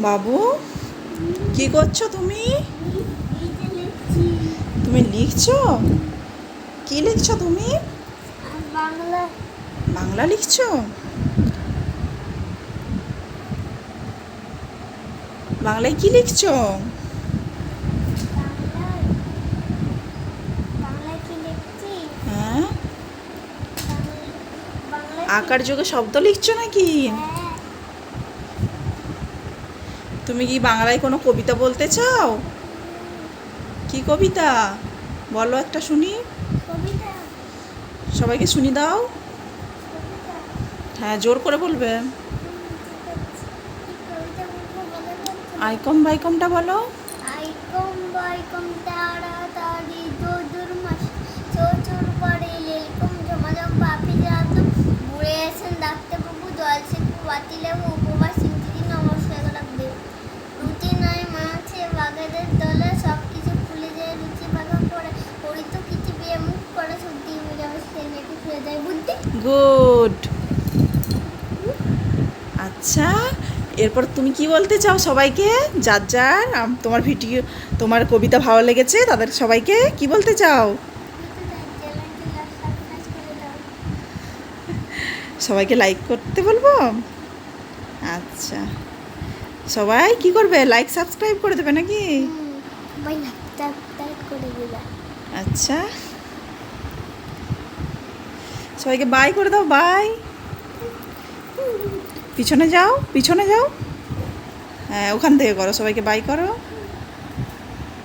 বাবু, কি করছো তুমি? তুমি লিখছো? কি লিখছো তুমি? বাংলা। বাংলা লিখছো? বাংলায় কি লিখছো? বাংলায় বাংলায় কি লিখছি? হ্যাঁ, বাংলায় আকার যোগে শব্দ লিখছো নাকি? হ্যাঁ। তুমি কি বাংলায় কোনো কবিতা বলতে চাও? কি কবিতা বলো একটা শুনি। কবিতা। সবাইকে শুনি দাও। কবিতা। হ্যাঁ, জোর করে বলবে। ঠিক আছে। কি কবিতা বলবো বলে বলতে? আইকম বাইকমটা বলো। আইকম বাইকম তাড়াতাড়ি দৌড় মাস চোর পড়ে লেলকম ঝমাঝম পাপি রাতম বুড়ে আছেন ডাক্তারবাবু জলসেকু বাতি লেবু উপবাস ইংরেজি নমস্কার রাখবে রুটি নয় মাছে বাগাদের দলে সব কিছু ফুলে যায় রুচি পাকা করে হরিত কিছু বিয়ে মুখ করে সত্যি যাবে সে নেটে ফিরে যায় বুদ্ধি। গুড। আচ্ছা, এরপর তুমি কি বলতে চাও সবাইকে? যার যার তোমার ভিডিও, তোমার কবিতা ভালো লেগেছে তাদের সবাইকে কি বলতে চাও? সবাইকে লাইক করতে বলবো? আচ্ছা, সবাই কি করবে? লাইক সাবস্ক্রাইব করে দেবে নাকি? করে দিলা। আচ্ছা, সবাইকে বাই করে দাও। বাই। পিছনে যাও, পিছনে যাও। হ্যাঁ, ওখান থেকে করো, সবাইকে বাই করো।